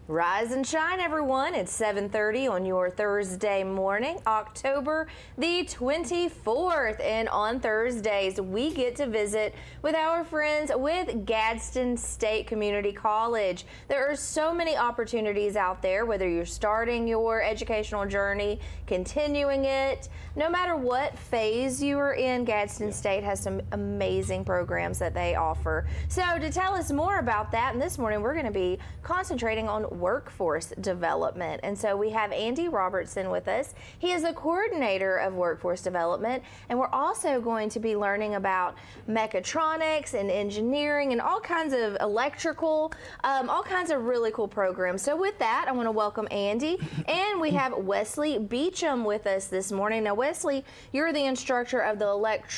Rise and shine, everyone. It's 7:30 on your Thursday morning, October the 24th. And on Thursdays, we get to visit with our friends with Gadsden State Community College. There are so many opportunities out there, whether you're starting your educational journey, continuing it, no matter what phase you are in, Gadsden State has some amazing programs that they offer. So to tell us more about that, and this morning we're going to be concentrating on workforce development. And so we have Andy Robertson with us. He is the coordinator of workforce development, and we're also going to be learning about mechatronics and engineering and all kinds of electrical, all kinds of really cool programs. So with that, I want to welcome Andy, and we have Wesley Beecham with us this morning. Now, Wesley, you're the instructor of the electrical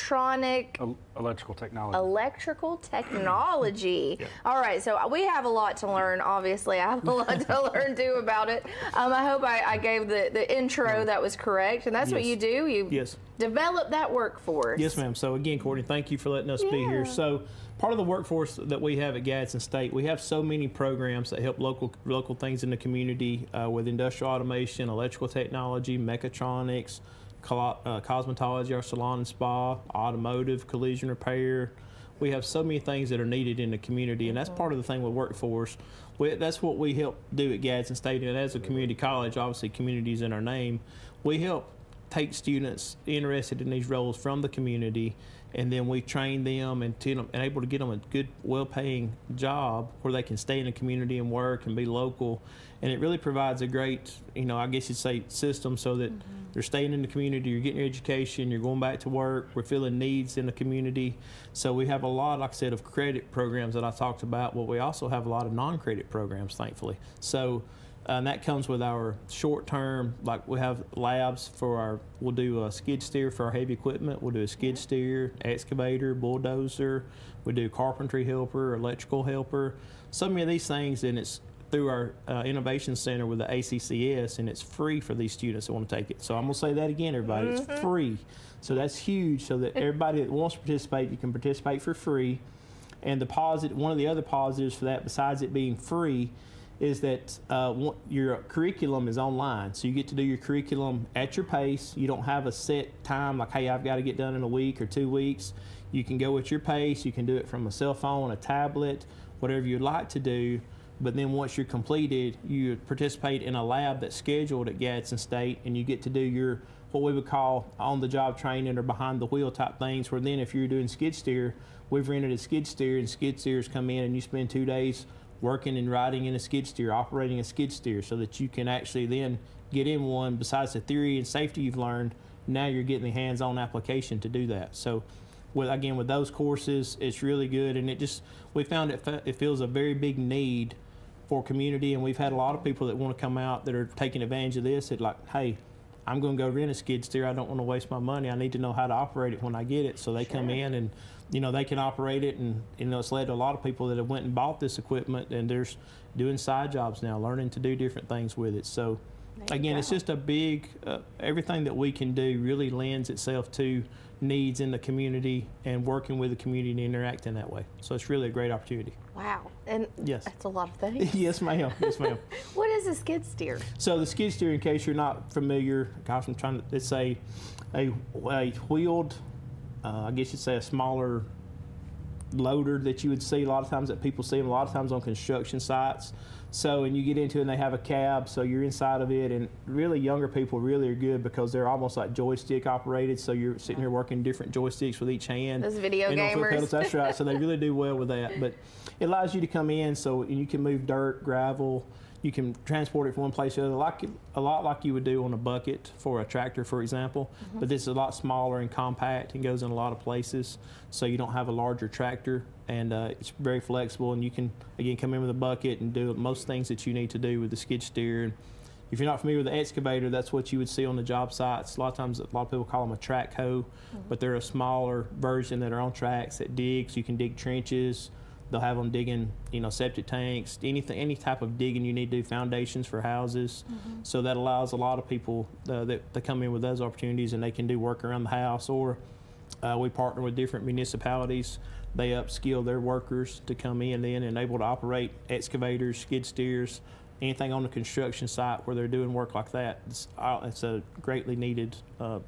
technology. Electrical technology. Yeah. All right, so we have a lot to learn. Obviously, I have a lot to learn too about it. I hope I gave the intro that was correct, and that's what you do. You develop that workforce. Yes, ma'am. So again, Courtney, thank you for letting us be here. So part of the workforce that we have at Gadsden State, we have so many programs that help local things in the community with industrial automation, electrical technology, mechatronics, cosmetology, our salon and spa, automotive, collision repair. We have so many things that are needed in the community, and that's part of the thing with workforce. That's what we help do at Gadsden State, and as a community college, obviously community is in our name. We help take students interested in these roles from the community, and then we train them and able to get them a good, well-paying job where they can stay in the community and work and be local. And it really provides a great, I guess you'd say, system so that they're staying in the community, you're getting your education, you're going back to work, we're filling needs in the community. So we have a lot, like I said, of credit programs that I talked about, but we also have a lot of non-credit programs, thankfully. So and that comes with our short term, like we have labs we'll do a skid steer for our heavy equipment, we'll do a skid steer, excavator, bulldozer, we do carpentry helper, electrical helper, so many of these things, and it's through our innovation center with the ACCS, and it's free for these students that want to take it. So I'm going to say that again, everybody, it's free. So that's huge, so that everybody that wants to participate, you can participate for free. And one of the other positives for that, besides it being free, is that your curriculum is online. So you get to do your curriculum at your pace. You don't have a set time like, hey, I've got to get done in a week or 2 weeks. You can go at your pace. You can do it from a cell phone, a tablet, whatever you'd like to do. But then once you're completed, you participate in a lab that's scheduled at Gadsden State, and you get to do your, what we would call on-the-job training or behind-the-wheel type things, where then if you're doing skid steer, we've rented a skid steer, and skid steers come in and you spend 2 days working and riding in a skid steer, operating a skid steer, so that you can actually then get in one. Besides the theory and safety you've learned, now you're getting the hands-on application to do that. So with those courses, it's really good, and we found it fills a very big need for community, and we've had a lot of people that want to come out that are taking advantage of this. It's like, hey, I'm going to go rent a skid steer. I don't want to waste my money. I need to know how to operate it when I get it. So they come in and, they can operate it. And, it's led to a lot of people that have went and bought this equipment, and they're doing side jobs now, learning to do different things with it. So again, it's just a big, everything that we can do really lends itself to needs in the community and working with the community and interacting that way. So it's really a great opportunity. Wow. And that's a lot of things. Yes, ma'am. Yes, ma'am. What is a skid steer? So the skid steer, in case you're not familiar, it's a wheeled, I guess you'd say a smaller loader that you would see a lot of times, that people see them a lot of times on construction sites. So, and you get into it and they have a cab, so you're inside of it, and really younger people really are good because they're almost like joystick operated, so you're sitting here working different joysticks with each hand. Those video gamers. That's right, so they really do well with that. But it allows you to come in, and you can move dirt, gravel, you can transport it from one place to the other, a lot like you would do on a bucket for a tractor, for example. But this is a lot smaller and compact and goes in a lot of places, so you don't have a larger tractor, and it's very flexible, and you can, again, come in with a bucket and do most things that you need to do with the skid steer. And if you're not familiar with the excavator, that's what you would see on the job sites. A lot of times, a lot of people call them a track hoe, but they're a smaller version that are on tracks that dig, so you can dig trenches. They'll have them digging, septic tanks, any type of digging you need to do, foundations for houses. So that allows a lot of people that come in with those opportunities, and they can do work around the house. Or we partner with different municipalities. They upskill their workers to come in then and able to operate excavators, skid steers, anything on the construction site where they're doing work like that, it's a greatly needed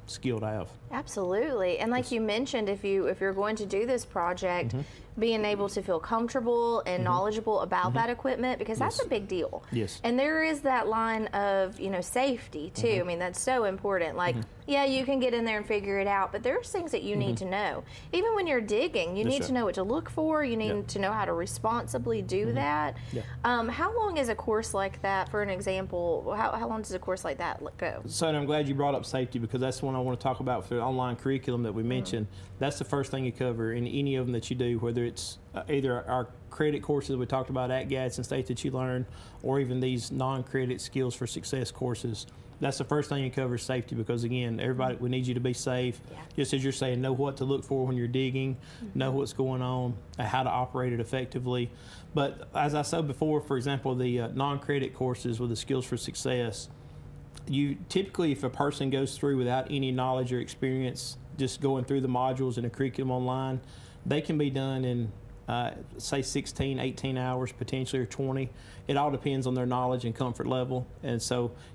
skill to have. Absolutely. And like you mentioned, if you're going to do this project, being able to feel comfortable and knowledgeable about that equipment, because that's a big deal. Yes. And there is that line of, safety too. I mean, that's so important. Like, yeah, you can get in there and figure it out, but there's things that you need to know. Even when you're digging, you need to know what to look for. You need to know how to responsibly do that. Yeah. How long is a course like that, for an example? How long does a course like that go? So I'm glad you brought up safety, because that's one I want to talk about for the online curriculum that we mentioned. That's the first thing you cover in any of them that you do, whether it's either our credit courses we talked about at Gadsden State that you learn, or even these non-credit skills for success courses. That's the first thing you cover is safety, because again, everybody, we need you to be safe. Just as you're saying, know what to look for when you're digging, know what's going on, how to operate it effectively. But as I said before, for example, the non-credit courses with the skills for success, you typically, if a person goes through without any knowledge or experience, just going through the modules in a curriculum online, they can be done in say 16, 18 hours potentially, or 20. It all depends on their knowledge and comfort level. And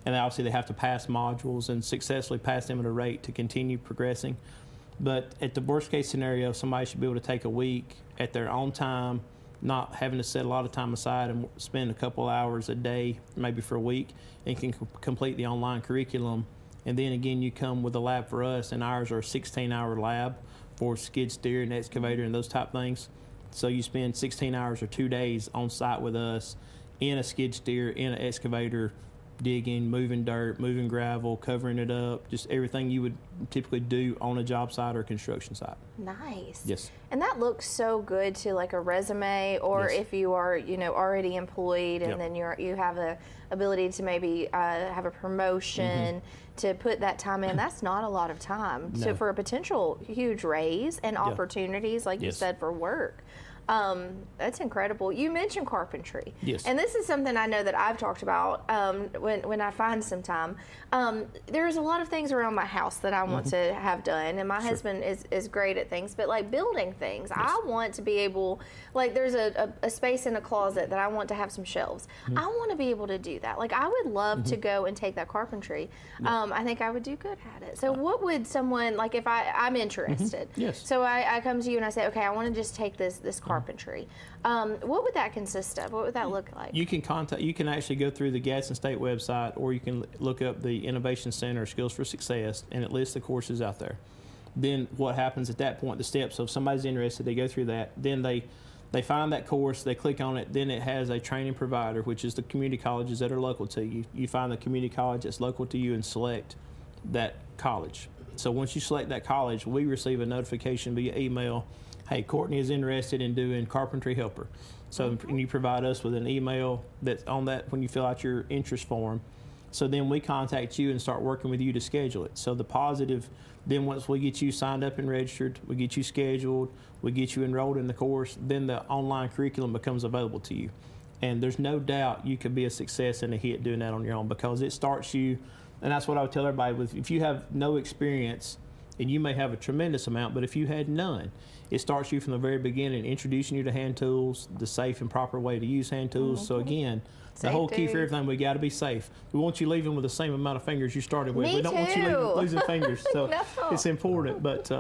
obviously they have to pass modules and successfully pass them at a rate to continue progressing. But at the worst case scenario, somebody should be able to take a week at their own time, not having to set a lot of time aside and spend a couple hours a day, maybe for a week, and can complete the online curriculum. And then again, you come with a lab for us, and ours are a 16-hour lab for skid steer and excavator and those type things. So you spend 16 hours or 2 days on site with us in a skid steer, in an excavator, digging, moving dirt, moving gravel, covering it up, just everything you would typically do on a job site or construction site. Nice. Yes. And that looks so good to like a resume, or if you are, already employed, and then you have a ability to maybe have a promotion, to put that time in. That's not a lot of time. No. So for a potential huge raise and opportunities, like you said, for work. That's incredible. You mentioned carpentry. Yes. And this is something I know that I've talked about when I find some time. There's a lot of things around my house that I want to have done, and my husband is great at things, but like building things, I want to be able, like there's a space in a closet that I want to have some shelves. I want to be able to do that. Like I would love to go and take that carpentry. I think I would do good at it. So what would someone, like if I'm interested, Yes. so I come to you and I say, okay, I want to just take this carpentry. What would that consist of? What would that look like? You can actually go through the Gadsden State website, or you can look up the Innovation Center Skills for Success, and it lists the courses out there. Then what happens at that point, the steps, so if somebody's interested, they go through that, then they find that course, they click on it, then it has a training provider, which is the community colleges that are local to you. You find the community college that's local to you and select that college. So once you select that college, we receive a notification via email, hey, Courtney is interested in doing carpentry helper. So and you provide us with an email that's on that when you fill out your interest form. So then we contact you and start working with you to schedule it. So the positive, then once we get you signed up and registered, we get you scheduled, we get you enrolled in the course, then the online curriculum becomes available to you. And there's no doubt you could be a success and a hit doing that on your own, because it starts you, and that's what I would tell everybody, with if you have no experience, and you may have a tremendous amount, but if you had none, it starts you from the very beginning, introducing you to hand tools, the safe and proper way to use hand tools. So again, the whole key for everything, we got to be safe. We want you leaving with the same amount of fingers you started with. Me We don't want you losing fingers. So No. it's important. But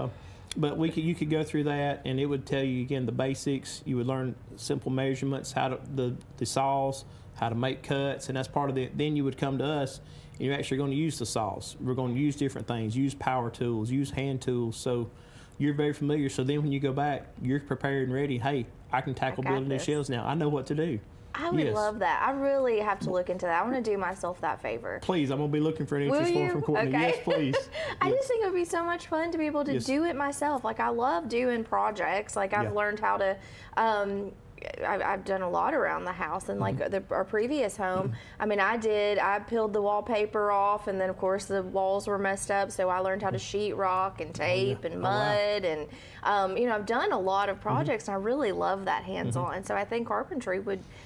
you could go through that, and it would tell you again the basics. You would learn simple measurements, how to the saws, how to make cuts, and that's part of it. Then you would come to us, and you're actually going to use the saws. We're going to use different things, use power tools, use hand tools. So you're very familiar. So then when you go back, you're prepared and ready. Hey, I can tackle building these shelves now. I know what to do. I would love that. I really have to look into that. I want to do myself that favor. Please, I'm going to be looking for an interest form from Courtney. Okay. Yes, please. I just think it would be so much fun to be able to do it myself. Like, I love doing projects. Like, I've learned how to, I've done a lot around the house, and like our previous home, I mean, I peeled the wallpaper off, and then of course the walls were messed up, so I learned how to sheetrock and tape and mud, and I've done a lot of projects, and I really love that hands-on. And so I think carpentry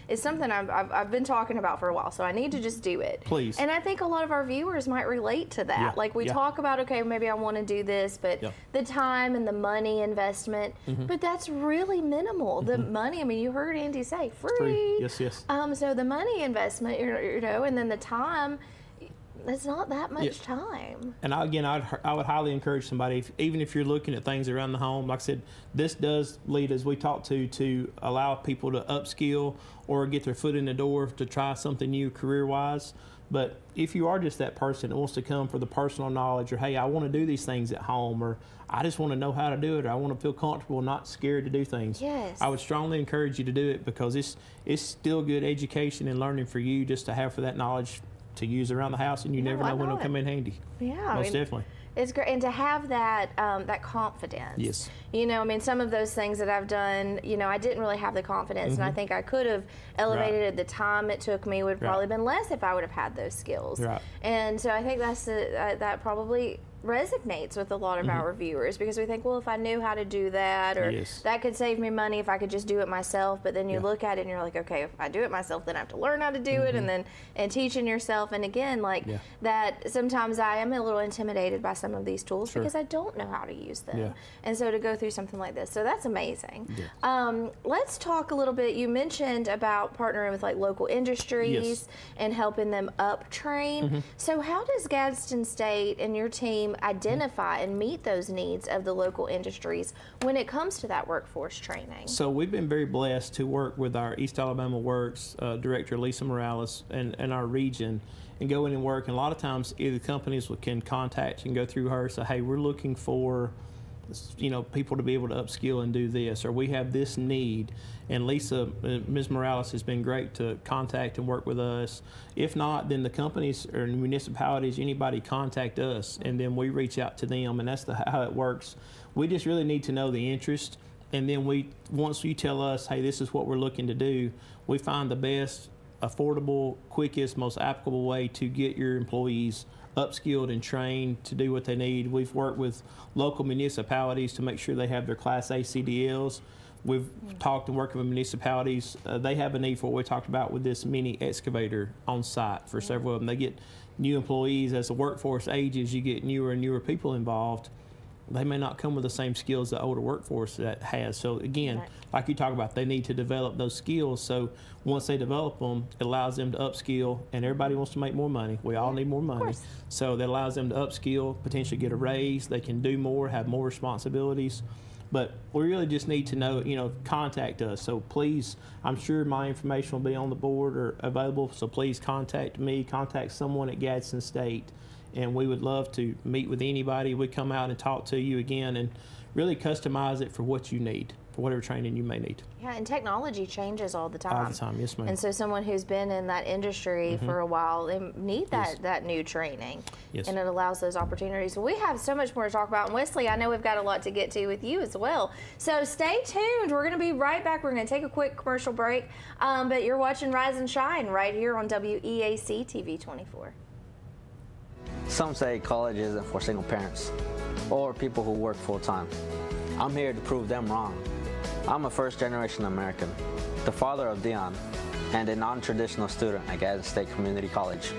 is something I've been talking about for a while, so I need to just do it. Please. And I think a lot of our viewers might relate to that. Yeah. Like we talk about, okay, maybe I want to do this, but the time and the money investment, but that's really minimal. The money, I mean, you you heard Andy say, free. Free. Yes. So the money investment, and then the time, it's not that much time. And I would highly encourage somebody, even if you're looking at things around the home, like I said, this does lead, as we talked to allow people to upskill or get their foot in the door to try something new career-wise. But if you are just that person that wants to come for the personal knowledge, or hey, I want to do these things at home, or I just want to know how to do it, or I want to feel comfortable, not scared to do things. Yes. I would strongly encourage you to do it, because it's still good education and learning for you just to have for that knowledge to use around the house, and you never know when it'll come in handy. Yeah, most definitely. It's great, and to have that that confidence. Yes. Some of those things that I've done, I didn't really have the confidence, and I think I could have elevated it. The time it took me would probably been less if I would have had those skills. Right. And so I think that probably resonates with a lot of our viewers, because we think, well, if I knew how to do that, or that could save me money if I could just do it myself. But then you look at it and you're like, okay, if I do it myself, then I have to learn how to do it, and teaching yourself. And again, that sometimes I am a little intimidated by some of these tools because I don't know how to use them. Yeah. And so to go through something like this, so that's amazing. Yeah. Let's talk a little bit. You mentioned about partnering with local industries and helping them up train. So how does Gadsden State and your team identify and meet those needs of the local industries when it comes to that workforce training? So we've been very blessed to work with our East Alabama Works Director, Lisa Morales, and our region, and go in and work. And a lot of times either companies can contact and go through her, say, hey, we're looking for people to be able to upskill and do this, or we have this need. And Lisa, Ms. Morales, has been great to contact and work with us. If not, then the companies or municipalities, anybody contact us, and then we reach out to them, and that's how it works. We just really need to know the interest, and then once you tell us, hey, this is what we're looking to do, we find the best, affordable, quickest, most applicable way to get your employees upskilled and trained to do what they need. We've worked with local municipalities to make sure they have their Class A CDLs. We've talked and worked with municipalities. They have a need for what we talked about with this mini excavator on site for several of them. They get new employees. As the workforce ages, you get newer and newer people involved. They may not come with the same skills the older workforce that has. So again, like you talk about, they need to develop those skills. So once they develop them, it allows them to upskill, and everybody wants to make more money. We all need more money. So that allows them to upskill, potentially get a raise. They can do more, have more responsibilities. But we really just need to know, contact us. So please, I'm sure my information will be on the board or available. So please contact me, contact someone at Gadsden State. And we would love to meet with anybody. We come out and talk to you again and really customize it for what you need, for whatever training you may need. Yeah, and technology changes all the time. All the time, yes, ma'am. And so someone who's been in that industry for a while, they need that new training. Yes. And it allows those opportunities. We have so much more to talk about. And Wesley, I know we've got a lot to get to with you as well. So stay tuned. We're going to be right back. We're going to take a quick commercial break. But you're watching Rise and Shine right here on WEAC TV 24. Some say college isn't for single parents or people who work full-time. I'm here to prove them wrong. I'm a first-generation American, the father of Dion, and a non-traditional student at Gadsden State Community College.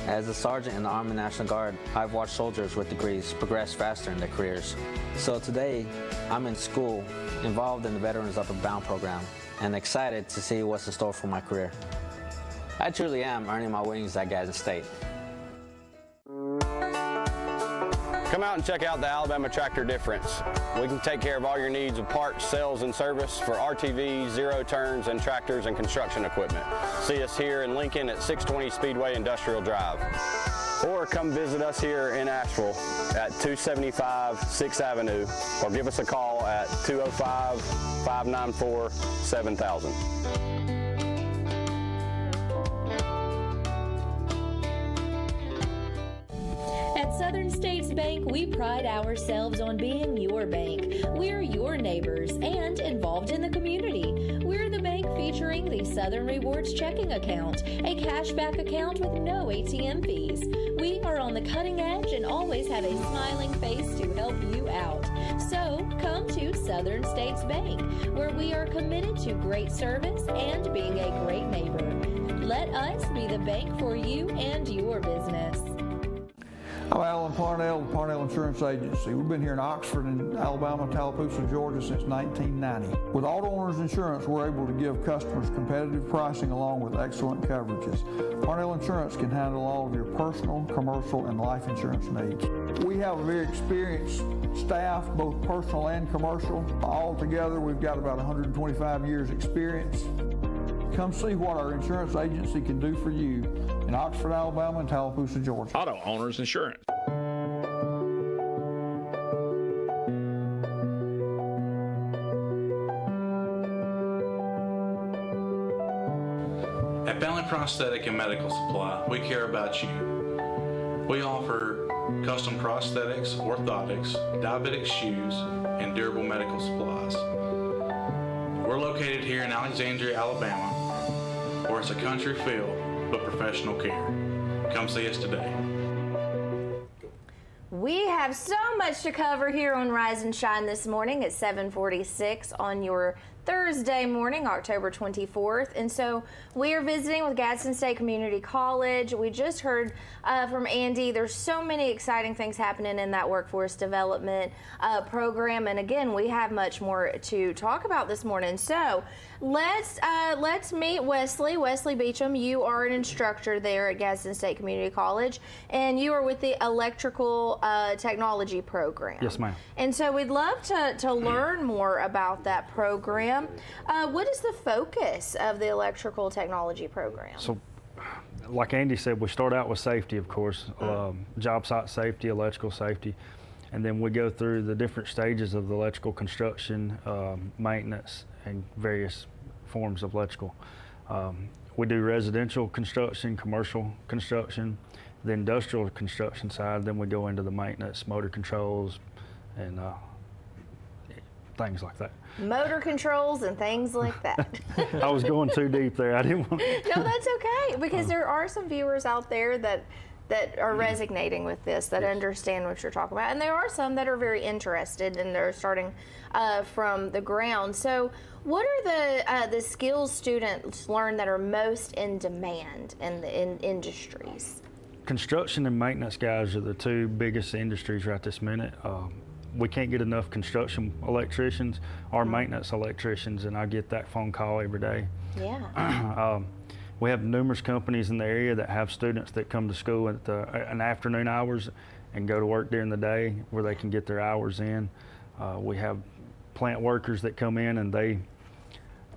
As a sergeant in the Army National Guard, I've watched soldiers with degrees progress faster in their careers. So today, I'm in school, involved in the Veterans Upward Bound program, and excited to see what's in store for my career. I truly am earning my wings at Gadsden State. Come out and check out the Alabama Tractor difference. We can take care of all your needs of parts, sales, and service for RTVs, zero turns, and tractors and construction equipment. See us here in Lincoln at 620 Speedway Industrial Drive. Or come visit us here in Asheville at 275 6th Avenue, or give us a call at 205-594-7000. At Southern States Bank, we pride ourselves on being your bank. We're your neighbors and involved in the community. We're the bank featuring the Southern Rewards checking account, a cashback account with no ATM fees. We are on the cutting edge and always have a smiling face to help you out. So come to Southern States Bank, where we are committed to great service and being a great neighbor. Let us be the bank for you and your business. I'm Alan Parnell, with Parnell Insurance Agency. We've been here in Oxford and Alabama, Tallapoosa, Georgia since 1990. With Auto Owners Insurance, we're able to give customers competitive pricing along with excellent coverages. Parnell Insurance can handle all of your personal, commercial, and life insurance needs. We have a very experienced staff, both personal and commercial. All together, we've got about 125 years experience. Come see what our insurance agency can do for you in Oxford, Alabama, and Tallapoosa, Georgia. Auto Owners Insurance. At Bentley Prosthetic and Medical Supply, we care about you. We offer custom prosthetics, orthotics, diabetic shoes, and durable medical supplies. We're located here in Alexandria, Alabama, where it's a country feel but professional care. Come see us today. We have so much to cover here on Rise and Shine this morning at 7:46 on your Thursday morning, October 24th. And so we are visiting with Gadsden State Community College. We just heard from Andy. There's so many exciting things happening in that workforce development program. And again, we have much more to talk about this morning. So let's meet Wesley Beecham. You are an instructor there at Gadsden State Community College, and you are with the electrical technology program. Yes, ma'am. And so we'd love to learn more about that program. What is the focus of the electrical technology program? So, like Andy said, we start out with safety, of course, job site safety, electrical safety, and then we go through the different stages of the electrical construction, maintenance, and various forms of electrical. We do residential construction, commercial construction, the industrial construction side, then we go into the maintenance, motor controls, and things like that. Motor controls and things like that. I was going too deep there. I didn't want to. No, that's okay, because there are some viewers out there that are resonating with this, that understand what you're talking about. And there are some that are very interested and they're starting from the ground. So what are the skills students learn that are most in demand in industries? Construction and maintenance guys are the two biggest industries right this minute. We can't get enough construction electricians or maintenance electricians, and I get that phone call every day. Yeah. We have numerous companies in the area that have students that come to school at an afternoon hours and go to work during the day where they can get their hours in. We have plant workers that come in and they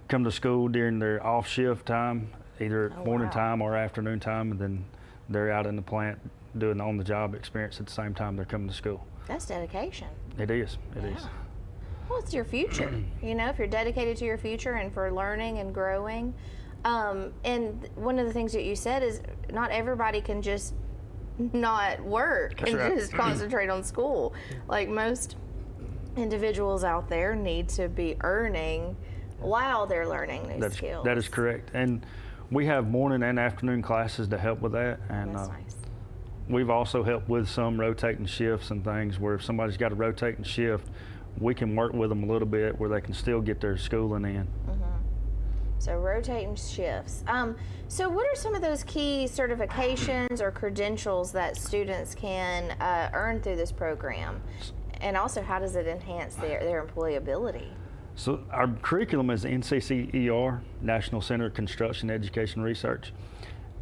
come to school during their off shift time, either morning time or afternoon time, and then they're out in the plant doing the on-the-job experience at the same time they're coming to school. That's dedication. It is. It is. Well, it's your future. You know, if you're dedicated to your future and for learning and growing. And one of the things that you said is not everybody can just not work and just concentrate on school. Like, most individuals out there need to be earning while they're learning new skills. That is correct. And we have morning and afternoon classes to help with that. And that's nice. We've also helped with some rotating shifts and things where if somebody's got a rotating shift, we can work with them a little bit where they can still get their schooling in. So rotating shifts. So what are some of those key certifications or credentials that students can earn through this program? And also, how does it enhance their employability? So our curriculum is NCCER, National Center of Construction Education Research.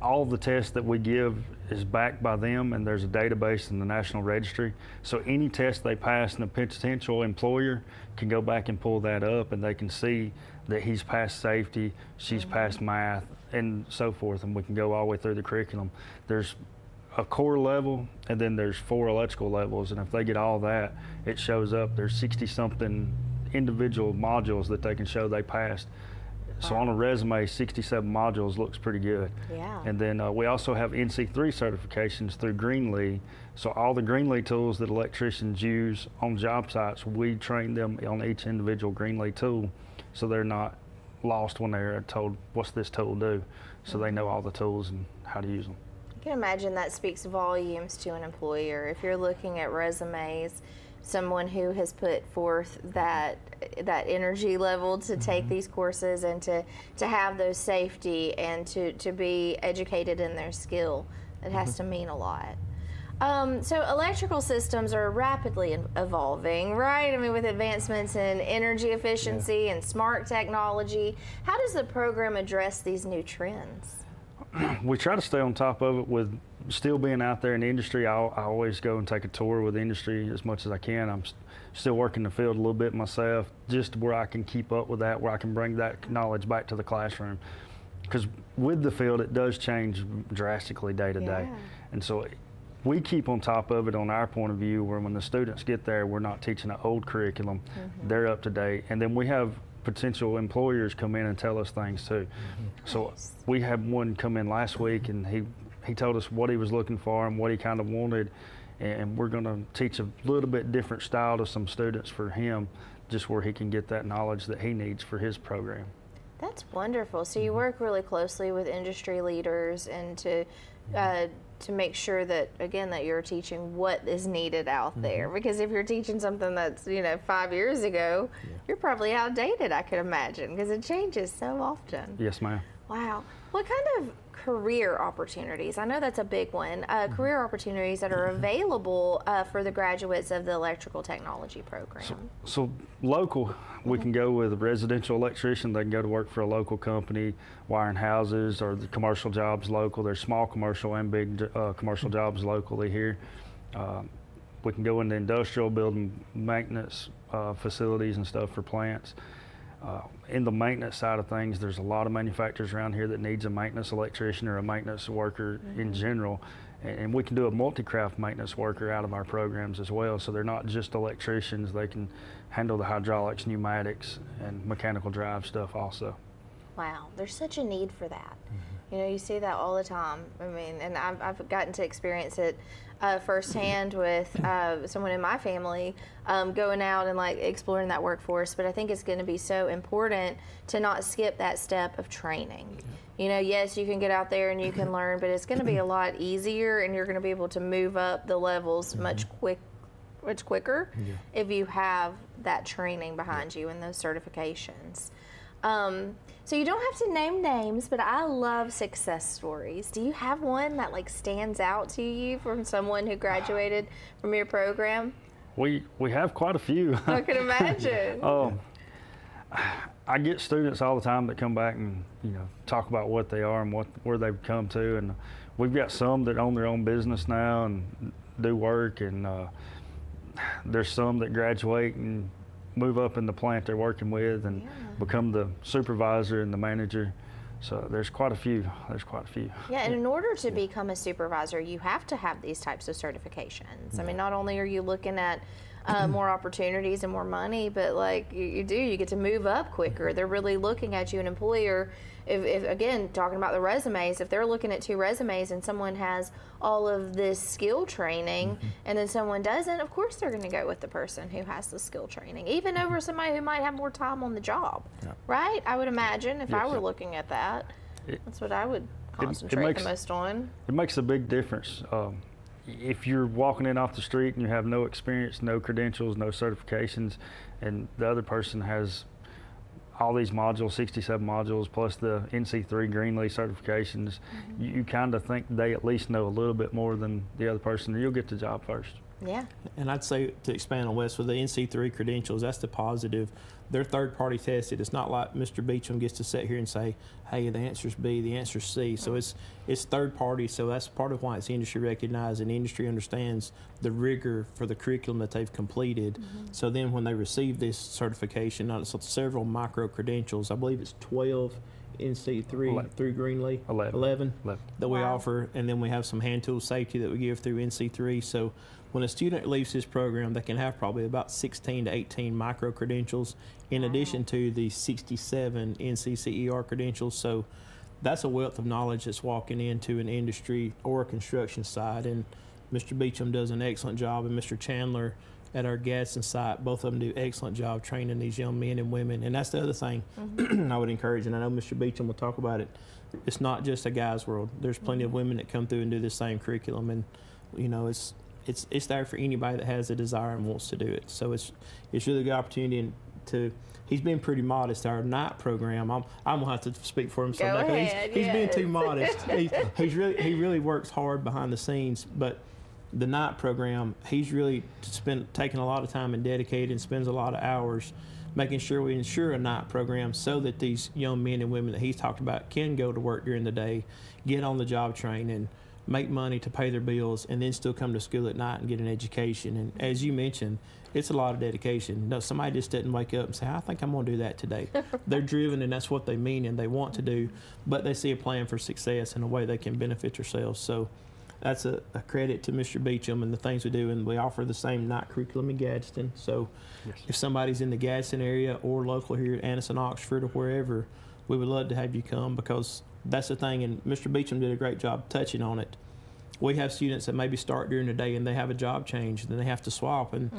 All of the tests that we give is backed by them, and there's a database in the National Registry. So any test they pass, and a potential employer can go back and pull that up, and they can see that he's passed safety, she's passed math, and so forth, and we can go all the way through the curriculum. There's a core level, and then there's 4 electrical levels, and if they get all that, it shows up. There's 60-something individual modules that they can show they passed. So on a resume, 67 modules looks pretty good. Yeah. And then we also have NC3 certifications through Greenlee. So all the Greenlee tools that electricians use on job sites, we train them on each individual Greenlee tool, so they're not lost when they're told, what's this tool do? So they know all the tools and how to use them. I can imagine that speaks volumes to an employer. If you're looking at resumes, someone who has put forth that energy level to take these courses and to have those safety and to be educated in their skill, it has to mean a lot. So electrical systems are rapidly evolving, right? I mean, with advancements in energy efficiency and smart technology, how does the program address these new trends? We try to stay on top of it with still being out there in the industry. I always go and take a tour with the industry as much as I can. I'm still working the field a little bit myself, just where I can keep up with that, where I can bring that knowledge back to the classroom. Because with the field, it does change drastically day to day. And so we keep on top of it on our point of view, where when the students get there, we're not teaching an old curriculum. They're up to date. And then we have potential employers come in and tell us things too. So we had one come in last week, and he told us what he was looking for and what he kind of wanted, and we're going to teach a little bit different style to some students for him, just where he can get that knowledge that he needs for his program. That's wonderful. So you work really closely with industry leaders and to make sure that, again, that you're teaching what is needed out there. Because if you're teaching something that's, 5 years ago, you're probably outdated, I could imagine, because it changes so often. Yes, ma'am. Wow. What kind of career opportunities? I know that's a big one. Career opportunities that are available for the graduates of the electrical technology program. So local, we can go with a residential electrician. They can go to work for a local company, wiring houses, or the commercial jobs local. There's small commercial and big commercial jobs locally here. We can go into industrial, building maintenance facilities and stuff for plants. In the maintenance side of things, there's a lot of manufacturers around here that needs a maintenance electrician or a maintenance worker in general, and we can do a multi-craft maintenance worker out of our programs as well. So they're not just electricians; they can handle the hydraulics, pneumatics, and mechanical drive stuff also. Wow, there's such a need for that. You see that all the time. I mean, and I've gotten to experience it firsthand with someone in my family going out and exploring that workforce. But I think it's going to be so important to not skip that step of training. Yes, you can get out there and you can learn, but it's going to be a lot easier, and you're going to be able to move up the levels much quicker if you have that training behind you and those certifications. So you don't have to name names, but I love success stories. Do you have one that stands out to you from someone who graduated from your program? We have quite a few. I can imagine. I get students all the time that come back and talk about what they are and where they've come to, and we've got some that own their own business now and do work, and there's some that graduate and move up in the plant they're working with and become the supervisor and the manager. So there's quite a few. Yeah, and in order to become a supervisor, you have to have these types of certifications. I mean, not only are you looking at more opportunities and more money, but you get to move up quicker. They're really looking at you, an employer. If again, talking about the resumes, if they're looking at 2 resumes and someone has all of this skill training and then someone doesn't, of course they're going to go with the person who has the skill training, even over somebody who might have more time on the job, right? I would imagine if I were looking at that, that's what I would concentrate the most on. It makes a big difference. If you're walking in off the street and you have no experience, no credentials, no certifications, and the other person has all these modules, 67 modules, plus the NC3 Greenlee certifications, you kind of think they at least know a little bit more than the other person, and you'll get the job first. Yeah. And I'd say, to expand on Wes, with the NC3 credentials, that's the positive. They're third-party tested. It's not like Mr. Beecham gets to sit here and say, hey, the answer's B, the answer's C. So it's third-party, so that's part of why it's industry recognized, and industry understands the rigor for the curriculum that they've completed. So then when they receive this certification, it's several micro-credentials. I believe it's 12 NC3 through Greenlee. 11 that we offer, and then we have some hand tool safety that we give through NC3. So when a student leaves this program, they can have probably about 16 to 18 micro credentials in addition to the 67 NCCER credentials. So that's a wealth of knowledge that's walking into an industry or a construction site. And Mr. Beecham does an excellent job, and Mr. Chandler at our Gadsden site, both of them do an excellent job training these young men and women. And that's the other thing I would encourage, and I know Mr. Beecham will talk about it. It's not just a guy's world. There's plenty of women that come through and do the same curriculum, and it's there for anybody that has a desire and wants to do it. So it's really a good opportunity to. He's been pretty modest. Our night program, I'm gonna have to speak for him someday. He's being too modest. He really works hard behind the scenes, but the night program, he's really taking a lot of time and dedicated and spends a lot of hours making sure we ensure a night program so that these young men and women that he's talked about can go to work during the day, get on the job training, make money to pay their bills, and then still come to school at night and get an education. And as you mentioned, it's a lot of dedication. No, somebody just doesn't wake up and say, I think I'm going to do that today. They're driven, and that's what they mean and they want to do, but they see a plan for success and a way they can benefit themselves. So that's a credit to Mr. Beecham and the things we do, and we offer the same night curriculum in Gadsden. So if somebody's in the Gadsden area or local here at Anniston, Oxford, or wherever, we would love to have you come, because that's the thing, and Mr. Beecham did a great job touching on it. We have students that maybe start during the day and they have a job change, and then they have to swap, and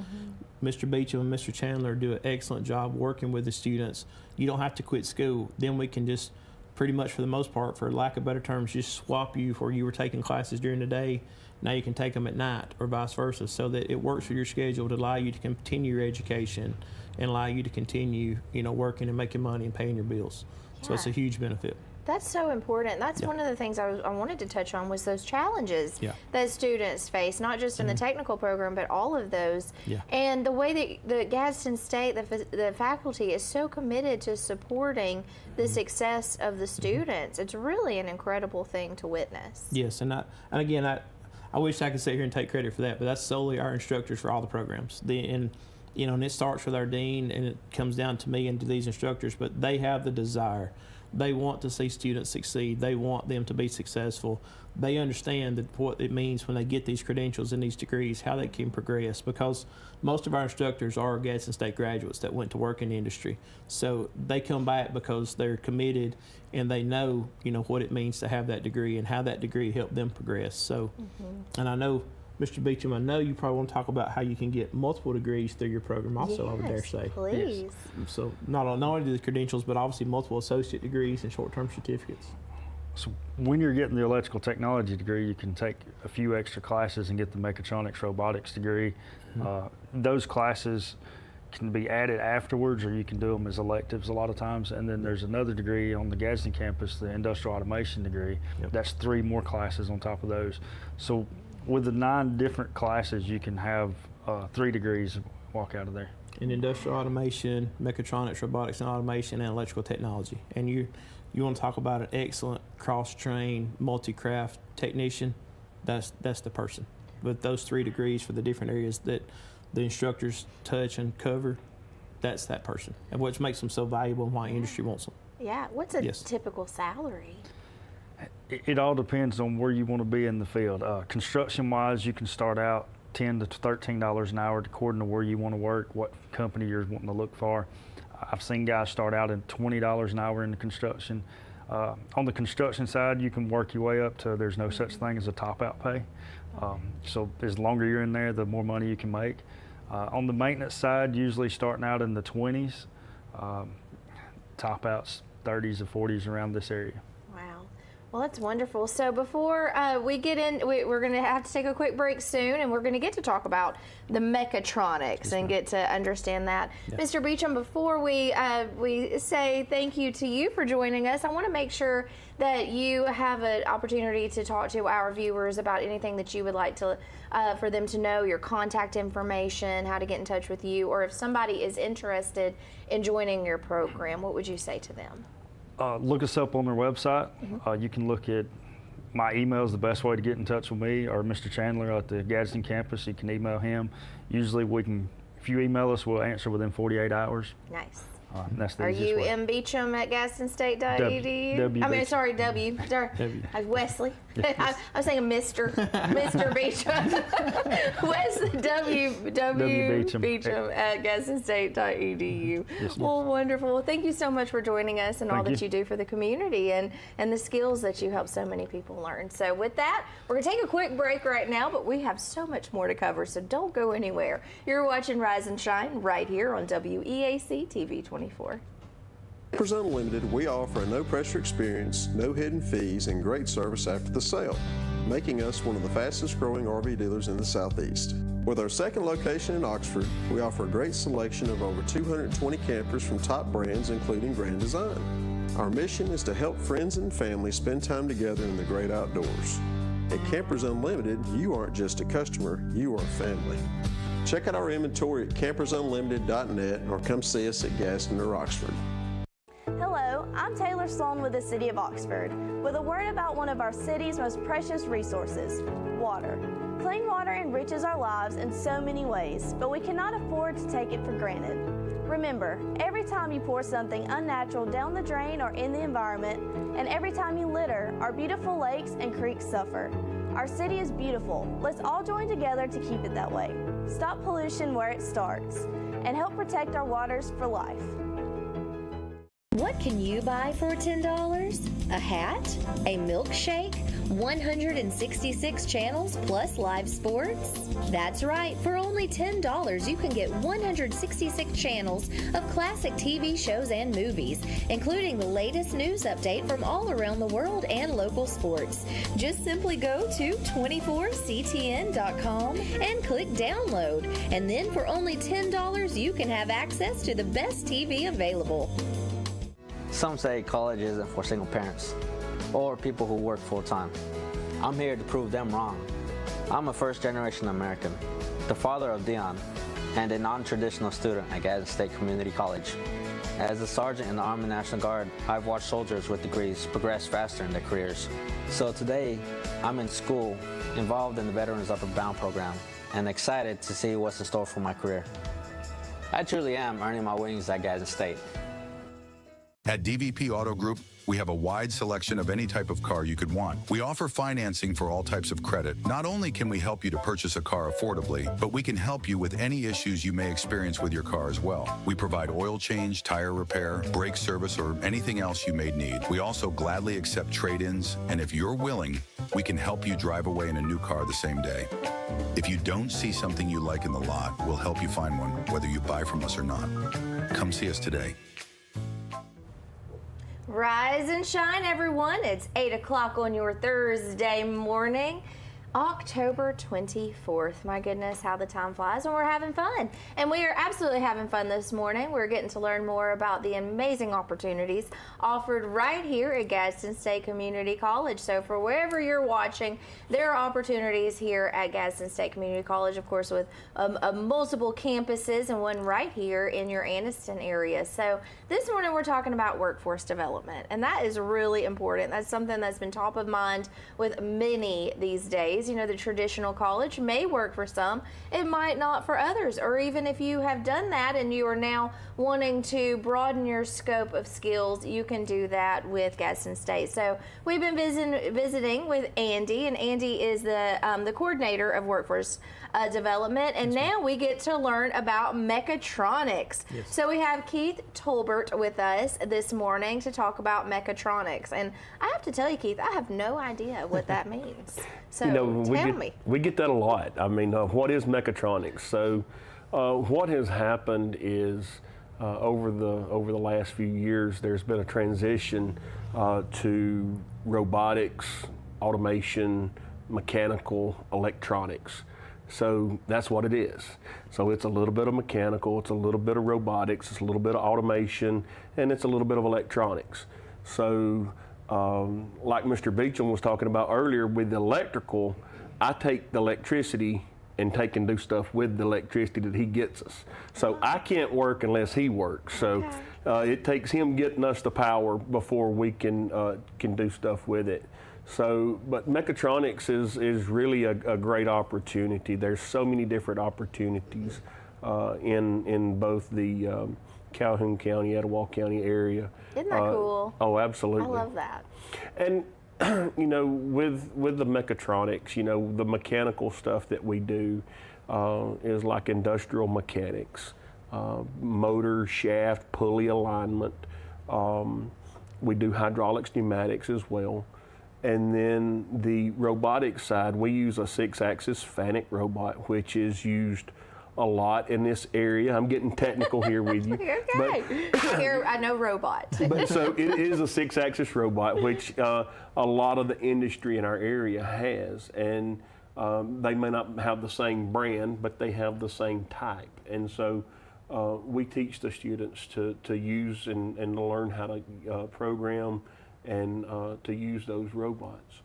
Mr. Beecham and Mr. Chandler do an excellent job working with the students. You don't have to quit school. Then we can just pretty much, for the most part, for lack of better terms, just swap you where you were taking classes during the day. Now you can take them at night, or vice versa, so that it works with your schedule to allow you to continue your education and allow you to continue, working and making money and paying your bills. Yeah. So it's a huge benefit. That's so important. That's one of the things I wanted to touch on, was those challenges that students face, not just in the technical program, but all of those. And the way that the Gadsden State, the faculty is so committed to supporting the success of the students. It's really an incredible thing to witness. Yes, and again, I wish I could sit here and take credit for that, but that's solely our instructors for all the programs. And it starts with our dean, and it comes down to me and to these instructors, but they have the desire. They want to see students succeed. They want them to be successful. They understand that what it means when they get these credentials and these degrees, how they can progress, because most of our instructors are Gadsden State graduates that went to work in the industry. So they come back because they're committed and they know, what it means to have that degree and how that degree helped them progress. So, and I know, Mr. Beecham, I know you probably want to talk about how you can get multiple degrees through your program also, I would dare say. Please. Yes. So not only the credentials, but obviously multiple associate degrees and short-term certificates. So when you're getting the electrical technology degree, you can take a few extra classes and get the Mechatronics robotics degree. Those classes can be added afterwards, or you can do them as electives a lot of times. And then there's another degree on the Gadsden campus, the industrial automation degree. That's 3 more classes on top of those. So with the 9 different classes, you can have 3 degrees walk out of there. In industrial automation, mechatronics, robotics and automation, and electrical technology. And you want to talk about an excellent cross-trained, multi-craft technician, that's the person. With those 3 degrees for the different areas that the instructors touch and cover, that's that person, and which makes them so valuable and why industry wants them. Yeah, what's a typical salary? It all depends on where you want to be in the field. Construction-wise, you can start out $10 to $13 an hour according to where you want to work, what company you're wanting to look for. I've seen guys start out at $20 an hour in the construction. On the construction side, you can work your way up to, there's no such thing as a top-out pay. So as longer you're in there, the more money you can make. On the maintenance side, usually starting out in the 20s, top-outs 30s or 40s around this area. Well, that's wonderful. So before we get in, we're going to have to take a quick break soon, and we're going to get to talk about the mechatronics and get to understand that. Mr. Beecham, before we say thank you to you for joining us, I want to make sure that you have an opportunity to talk to our viewers about anything that you would like to for them to know, your contact information, how to get in touch with you, or if somebody is interested in joining your program, what would you say to them? Look us up on their website. You can look at my email is the best way to get in touch with me, or Mr. Chandler at the Gadsden campus. You can email him. Usually if you email us, we'll answer within 48 hours. Nice. That's the Are easiest you way. M. Beecham at GadsdenState.edu? I mean, sorry, W. Wesley. Yes. I'm saying Mr. Beecham. Wesley W. Beecham at GadsdenState.edu. Yes, well, wonderful. Well, thank you so much for joining us and all that you do for the community and the skills that you help so many people learn. So with that, we're going to take a quick break right now, but we have so much more to cover, so don't go anywhere. You're watching Rise and Shine right here on WEAC TV 24. Campers Unlimited, we offer a no-pressure experience, no hidden fees, and great service after the sale, making us one of the fastest-growing RV dealers in the Southeast. With our second location in Oxford, we offer a great selection of over 220 campers from top brands, including Grand Design. Our mission is to help friends and family spend time together in the great outdoors. At Campers Unlimited, you aren't just a customer, you are family. Check out our inventory at campersunlimited.net or come see us at Gadsden or Oxford. Hello, I'm Taylor Sloan with the City of Oxford, with a word about one of our city's most precious resources, water. Clean water enriches our lives in so many ways, but we cannot afford to take it for granted. Remember, every time you pour something unnatural down the drain or in the environment, and every time you litter, our beautiful lakes and creeks suffer. Our city is beautiful. Let's all join together to keep it that way. Stop pollution where it starts, and help protect our waters for life. What can you buy for $10? A hat? A milkshake? 166 channels plus live sports? That's right, for only $10 you can get 166 channels of classic TV shows and movies, including the latest news update from all around the world and local sports. Just simply go to 24ctn.com and click download, and then for only $10 you can have access to the best TV available. Some say college isn't for single parents or people who work full-time. I'm here to prove them wrong. I'm a first-generation American, the father of Dion, and a non-traditional student at Gadsden State Community College. As a sergeant in the Army National Guard, I've watched soldiers with degrees progress faster in their careers. So today, I'm in school, involved in the Veterans Upper Bound program, and excited to see what's in store for my career. I truly am earning my wings at Gadsden State. At DVP Auto Group, we have a wide selection of any type of car you could want. We offer financing for all types of credit. Not only can we help you to purchase a car affordably, but we can help you with any issues you may experience with your car as well. We provide oil change, tire repair, brake service, or anything else you may need. We also gladly accept trade-ins, and if you're willing, we can help you drive away in a new car the same day. If you don't see something you like in the lot, we'll help you find one, whether you buy from us or not. Come see us today. Rise and shine, everyone. It's 8 o'clock on your Thursday morning, October 24th. My goodness, how the time flies when we're having fun. And we are absolutely having fun this morning. We're getting to learn more about the amazing opportunities offered right here at Gadsden State Community College. So for wherever you're watching, there are opportunities here at Gadsden State Community College, of course, with multiple campuses and one right here in your Anniston area. So this morning we're talking about workforce development, and that is really important. That's something that's been top of mind with many these days. You know, the traditional college may work for some, it might not for others, or even if you have done that and you are now wanting to broaden your scope of skills, you can do that with Gadsden State. So we've been visiting with Andy, and Andy is the coordinator of workforce development, and now we get to learn about Mechatronics. Yes. So we have Keith Tolbert with us this morning to talk about Mechatronics, and I have to tell you, Keith, I have no idea what that means. So tell me. We get that a lot. I mean, what is Mechatronics? So what has happened is over the last few years, there's been a transition to robotics, automation, mechanical, electronics. So that's what it is. So it's a little bit of mechanical, it's a little bit of robotics, it's a little bit of automation, and it's a little bit of electronics. So like Mr. Beecham was talking about earlier with the electrical, I take the electricity and take and do stuff with the electricity that he gets us. So I can't work unless he works. So it takes him getting us the power before we can do stuff with it. So, but Mechatronics is really a great opportunity. There's so many different opportunities in both the Calhoun County, Etowah County area. Isn't that cool? Oh, absolutely. I love that. And you know, with the Mechatronics, you know, the mechanical stuff that we do is like industrial mechanics, motor, shaft, pulley alignment. We do hydraulics, pneumatics as well. And then the robotic side, we use a 6-axis FANUC robot, which is used a lot in this area. I'm getting technical here with you. Okay. But, I know robot. But so it is a 6-axis robot, which a lot of the industry in our area has. And they may not have the same brand, but they have the same type. And so we teach the students to use and to learn how to program and to use those robots.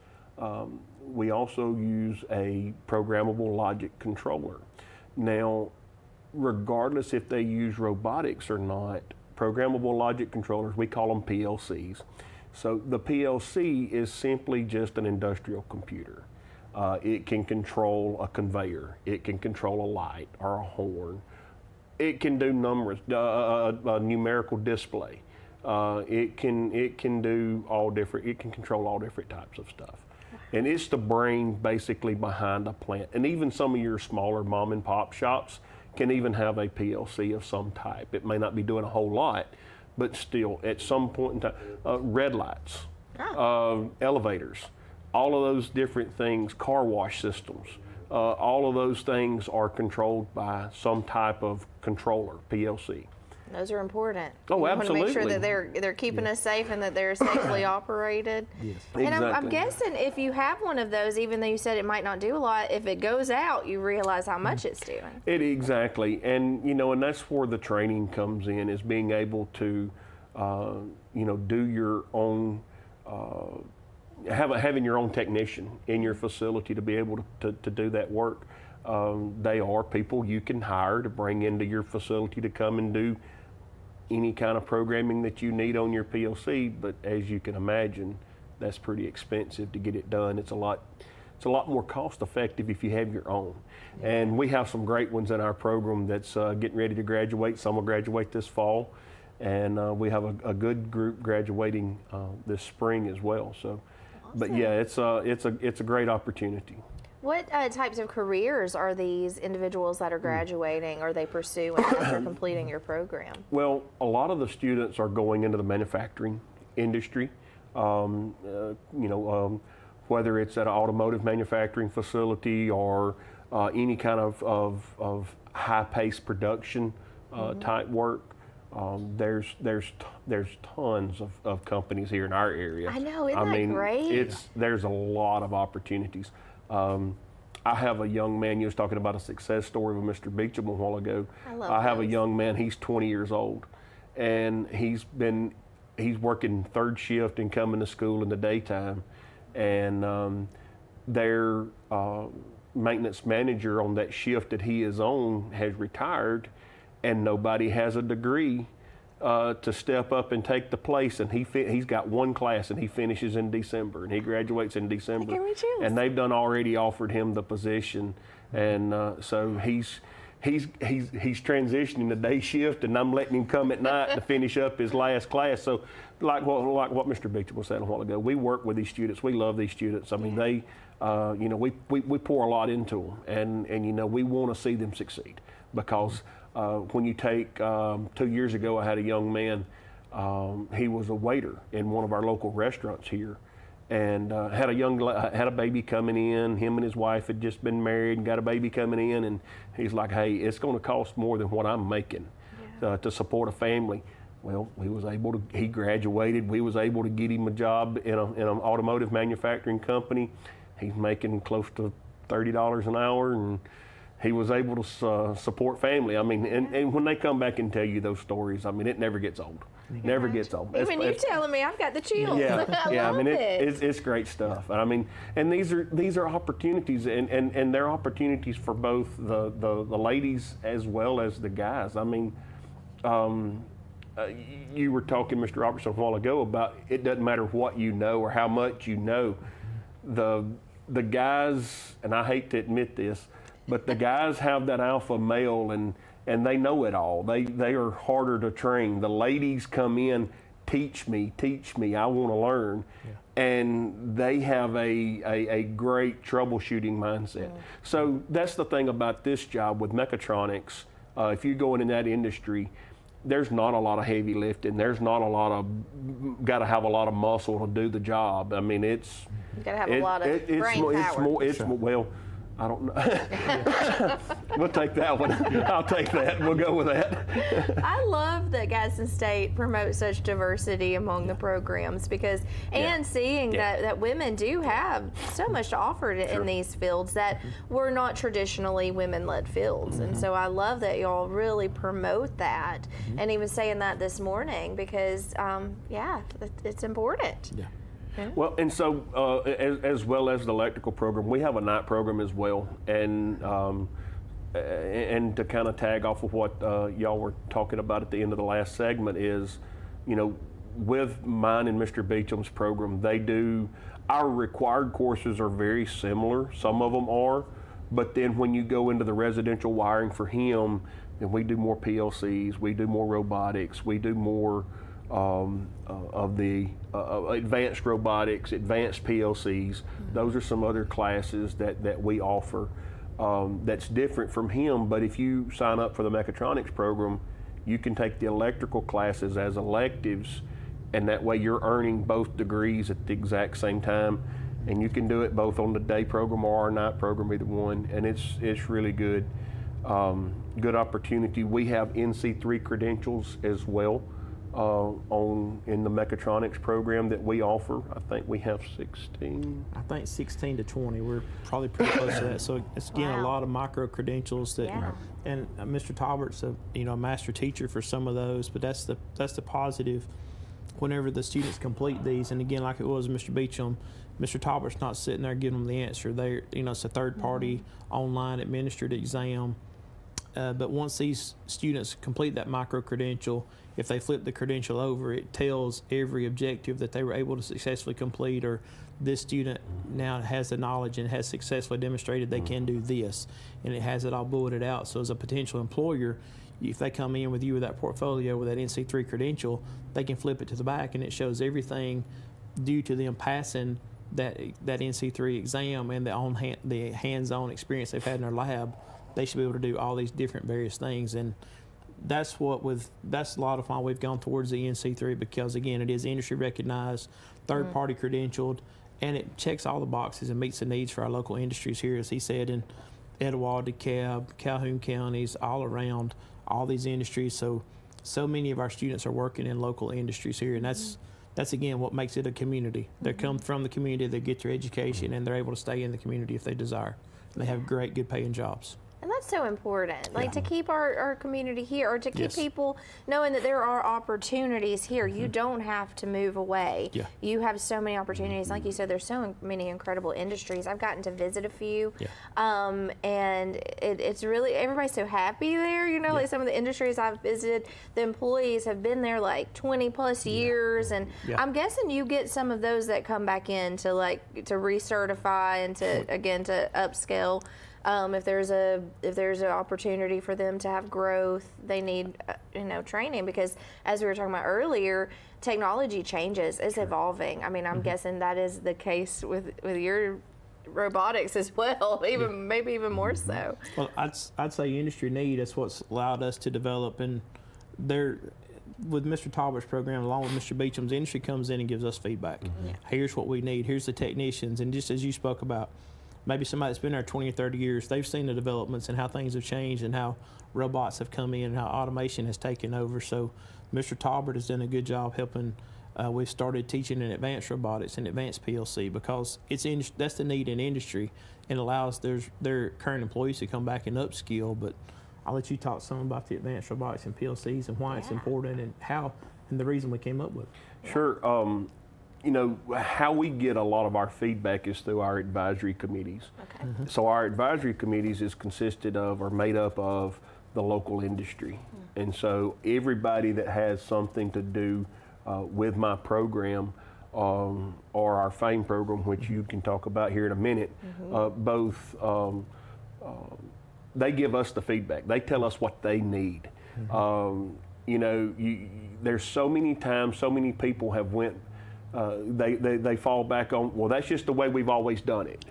We also use a programmable logic controller. Now, regardless if they use robotics or not, programmable logic controllers, we call them PLCs. So the PLC is simply just an industrial computer. It can control a conveyor. It can control a light or a horn. It can do numbers, a numerical display. It can do all different. It can control all different types of stuff. And it's the brain basically behind a plant. And even some of your smaller mom and pop shops can even have a PLC of some type. It may not be doing a whole lot, but still, at some point in time, red lights, elevators, all of those different things, car wash systems, all of those things are controlled by some type of controller, PLC. Those are important. Oh, you absolutely. want to make sure that they're keeping us safe and that they're safely operated. Yes. And Exactly. I'm guessing if you have one of those, even though you said it might not do a lot, if it goes out, you realize how much it's doing. Exactly, and and that's where the training comes in, is being able to, do your own, having your own technician in your facility to be able to do that work. They are people you can hire to bring into your facility to come and do any kind of programming that you need on your PLC, but as you can imagine, that's pretty expensive to get it done. It's a lot more cost effective if you have your own. Yeah. And we have some great ones in our program that's getting ready to graduate. Some will graduate this fall, and we have a good group graduating this spring as well. So, awesome. But yeah, it's a great opportunity. What types of careers are these individuals that are graduating, are they pursuing after completing your program? Well, a lot of the students are going into the manufacturing industry, whether it's at an automotive manufacturing facility or any kind of high-paced production type work. There's tons of companies here in our area. I know, isn't that great? There's a lot of opportunities. I have a young man, you was talking about a success story with Mr. Beecham a while ago. I have a young man, he's 20 years old, and he's working third shift and coming to school in the daytime, and their maintenance manager on that shift that he is on has retired, and nobody has a degree to step up and take the place, and he's got one class and he finishes in December, and he graduates in December, and they've already offered him the position, and so he's transitioning to day shift, and I'm letting him come at night to finish up his last class. So like what Mr. Beecham was saying a while ago, we work with these students. We love these students. I mean, they we pour a lot into them, and we want to see them succeed, because when you take 2 years ago, I had a young man, he was a waiter in one of our local restaurants here, and had a baby coming in. Him and his wife had just been married and got a baby coming in, and he's like, hey, it's going to cost more than what I'm making to support a family. Well, he graduated. We was able to get him a job in an automotive manufacturing company. He's making close to $30 an hour, and he was able to support family. I mean, and when they come back and tell you those stories, I mean, it never gets old. Never gets old. Even you telling me, I've got the chills. Yeah, I mean, love it's great stuff. Yeah. I mean, and these are opportunities, and they're opportunities for both the ladies as well as the guys. I mean, you were talking, Mr. Robertson, a while ago about it doesn't matter what you know or how much you know. The guys, and I hate to admit this, but the guys have that alpha male, and they know it all. They are harder to train. The ladies come in, teach me, I want to learn. Yeah. And they have a great troubleshooting mindset. Yeah. So that's the thing about this job with Mechatronics. If you're going in that industry, there's not a lot of heavy lifting. There's not a lot of, got to have a lot of muscle to do the job. I mean, you got to have a lot of brain power. Well, I don't know. We'll take that one. I'll take that. We'll go with that. I love that Gadsden State promotes such diversity among the programs, because seeing that women do have so much to offer in these fields that were not traditionally women-led fields. And so I love that y'all really promote that. And he was saying that this morning because, it's important. Yeah. Well, and so as well as the electrical program, we have a night program as well, and to kind of tag off of what y'all were talking about at the end of the last segment is, with mine and Mr. Beecham's program, our required courses are very similar. Some of them are, but then when you go into the residential wiring for him, then we do more PLCs, we do more robotics, we do more of the advanced robotics, advanced PLCs. Those are some other classes that we offer that's different from him. But if you sign up for the Mechatronics program, you can take the electrical classes as electives, and that way you're earning both degrees at the exact same time. And you can do it both on the day program or our night program, either one, and it's really good. Good opportunity. We have NC3 credentials as well in the Mechatronics program that we offer. I think we have 16. I think 16 to 20. We're probably pretty close to that. So it's again a lot of micro credentials that, and Mr. Tolbert's a master teacher for some of those. But that's the positive. Whenever the students complete these, and again, like it was Mr. Beecham, Mr. Tolbert's not sitting there giving them the answer. It's a third-party online administered exam. But once these students complete that micro-credential, if they flip the credential over, it tells every objective that they were able to successfully complete, or this student now has the knowledge and has successfully demonstrated they can do this, and it has it all bulleted out. So as a potential employer, if they come in with you with that portfolio with that NC3 credential, they can flip it to the back, and it shows everything due to them passing that NC3 exam and the hands-on experience they've had in their lab. They should be able to do all these different various things, and that's a lot of why we've gone towards the NC3, because again, it is industry recognized, third-party credentialed, and it checks all the boxes and meets the needs for our local industries here, as he said, in Etowah, DeKalb, Calhoun counties, all around all these industries. So many of our students are working in local industries here, and that's again what makes it a community. They come from the community, they get their education, and they're able to stay in the community if they desire. And they have great, good paying jobs. And that's so important, to keep our community here, or to keep people knowing that there are opportunities here. You don't have to move away. Yeah. You have so many opportunities. Like you said, there's so many incredible industries. I've gotten to visit a few, and it's really, everybody's so happy there. Like some of the industries I've visited, the employees have been there like 20 plus years, and I'm guessing you get some of those that come back in to recertify and to upscale. If there's an opportunity for them to have growth, they need training, because as we were talking about earlier, technology changes, it's evolving. I mean, I'm guessing that is the case with your robotics as well, maybe even more so. Well, I'd say industry need. That's what's allowed us to develop, and with Mr. Tolbert's program, along with Mr. Beecham's, industry comes in and gives us feedback. Here's what we need. Here's the technicians, and just as you spoke about, maybe somebody that's been there 20 or 30 years, they've seen the developments and how things have changed and how robots have come in and how automation has taken over. So Mr. Tolbert has done a good job helping. We've started teaching in advanced robotics and advanced PLC, because that's the need in industry, and allows their current employees to come back and upskill. But I'll let you talk some about the advanced robotics and PLCs and why it's important and the reason we came up with it. Sure. How we get a lot of our feedback is through our advisory committees. Okay. So our advisory committees is made up of the local industry. And so everybody that has something to do with my program or our FAME program, which you can talk about here in a minute, both they give us the feedback. They tell us what they need. There's so many times, so many people have went they fall back on, well, that's just the way we've always done it.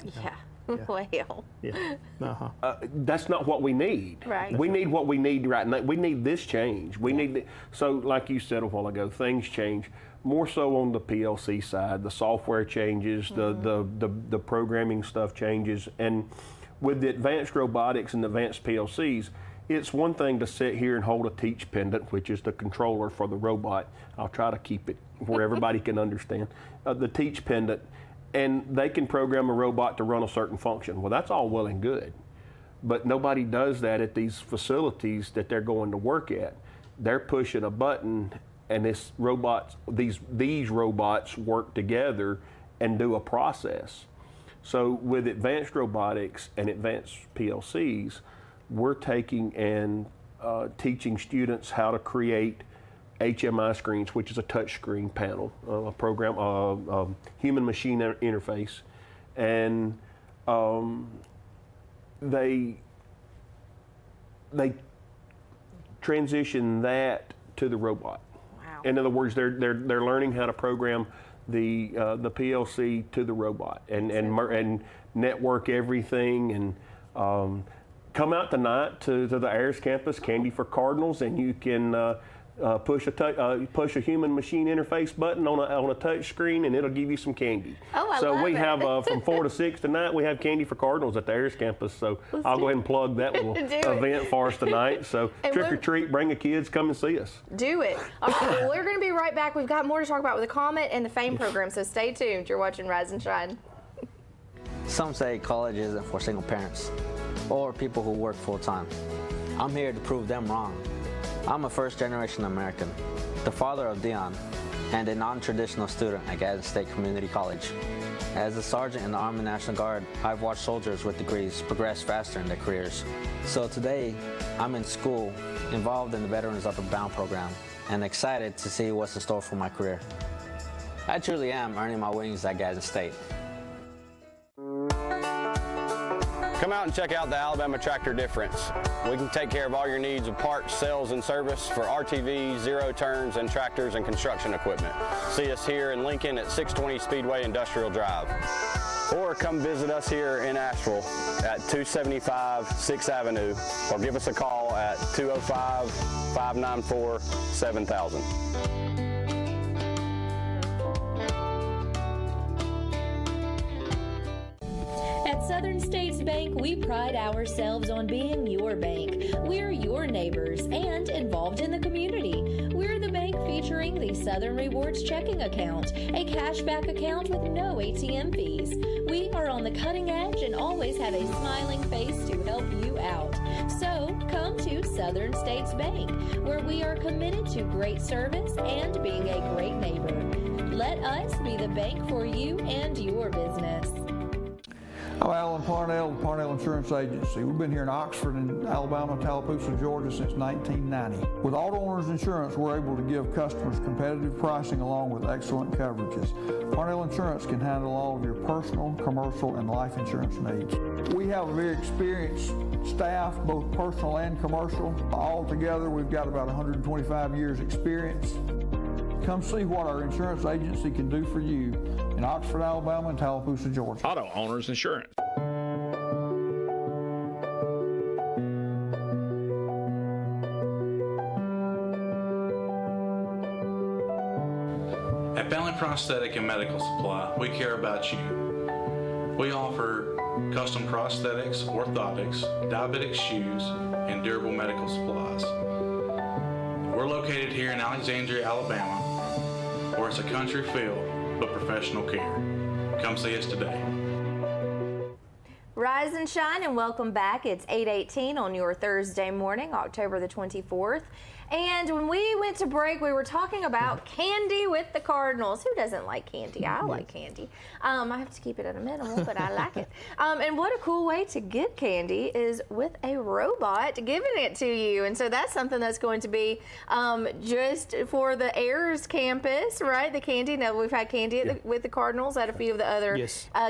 That's not what we need. Right. We need what we need right now. We need this change. We need so like you said a while ago, things change more so on the PLC side. The software changes, the programming stuff changes, and with the advanced robotics and advanced PLCs, it's one thing to sit here and hold a teach pendant, which is the controller for the robot. I'll try to keep it where everybody can understand. The teach pendant, and they can program a robot to run a certain function. Well, that's all well and good, but nobody does that at these facilities that they're going to work at. They're pushing a button, and these robots work together and do a process. So with advanced robotics and advanced PLCs, we're taking and teaching students how to create HMI screens, which is a touch screen panel, a program, human machine interface, and they transition that to the robot. Wow. In other words, they're learning how to program the PLC to the robot and network everything, and come out tonight to the Ayers campus, Candy for Cardinals, and you can push a human machine interface button on a touch screen, and it'll give you some candy. Oh, I so love we it. have from 4 to 6 tonight. We have Candy for Cardinals at the Ayers campus. So I'll go ahead and plug that little event for us tonight. So trick or treat, bring the kids, come and see us. Do it. All right, well, we're going to be right back. We've got more to talk about with the Comet and the FAME program, so stay tuned. You're watching Rise and Shine. Some say college isn't for single parents or people who work full-time. I'm here to prove them wrong. I'm a first-generation American, the father of Dion, and a non-traditional student at Gadsden State Community College. As a sergeant in the Army National Guard, I've watched soldiers with degrees progress faster in their careers. So today, I'm in school, involved in the Veterans Upper Bound program, and excited to see what's in store for my career. I truly am earning my wings at Gadsden State. Come out and check out the Alabama Tractor Difference. We can take care of all your needs of parts, sales, and service for RTVs, zero turns, and tractors and construction equipment. See us here in Lincoln at 620 Speedway Industrial Drive. Or come visit us here in Asheville at 275 6th Avenue, or give us a call at 205-594-7000. At Southern States Bank, we pride ourselves on being your bank. We're your neighbors and involved in the community. We're the bank featuring the Southern Rewards checking account, a cashback account with no ATM fees. We are on the cutting edge and always have a smiling face to help you out. So come to Southern States Bank, where we are committed to great service and being a great neighbor. Let us be the bank for you and your business. I'm Alan Parnell, Parnell Insurance Agency. We've been here in Oxford and Alabama, Tallapoosa, Georgia since 1990. With Auto Owners Insurance, we're able to give customers competitive pricing along with excellent coverages. Parnell Insurance can handle all of your personal, commercial, and life insurance needs. We have a very experienced staff, both personal and commercial. All together, we've got about 125 years experience. Come see what our insurance agency can do for you in Oxford, Alabama, and Tallapoosa, Georgia. Auto Owners Insurance. At Bentley Prosthetic and Medical Supply, we care about you. We offer custom prosthetics, orthotics, diabetic shoes, and durable medical supplies. We're located here in Alexandria, Alabama, where it's a country feel but professional care. Come see us today. Rise and shine and welcome back. It's 8:18 on your Thursday morning, October the 24th. And when we went to break, we were talking about candy with the Cardinals. Who doesn't like candy? I like candy. I have to keep it at a minimum, but I like it. And what a cool way to get candy is with a robot giving it to you. And so that's something that's going to be just for the Ayers campus, right? The candy. Now, we've had candy at with the Cardinals at a few of the other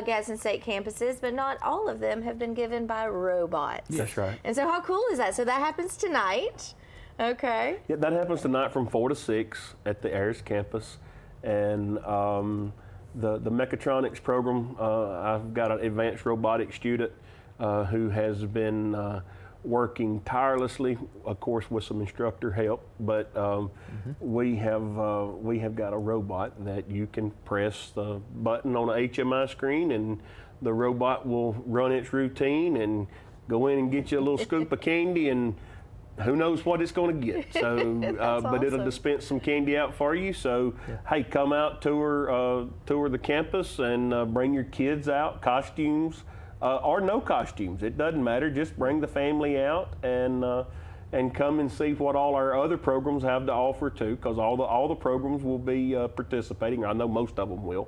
Gadsden State campuses, but not all of them have been given by robots. That's right. And so how cool is that? So that happens tonight. Okay. Yeah, that happens tonight from 4 to 6 at the Ayers campus. And the Mechatronics program, I've got an advanced robotics student who has been working tirelessly, of course, with some instructor help. But we have got a robot that you can press the button on an HMI screen, and the robot will run its routine and go in and get you a little scoop of candy, and who knows what it's going to get. So, but it'll dispense some candy out for you. So, hey, come out, tour the campus, and bring your kids out, costumes or no costumes. It doesn't matter. Just bring the family out, and and come and see what all our other programs have to offer too, because all the programs will be participating. I know most of them will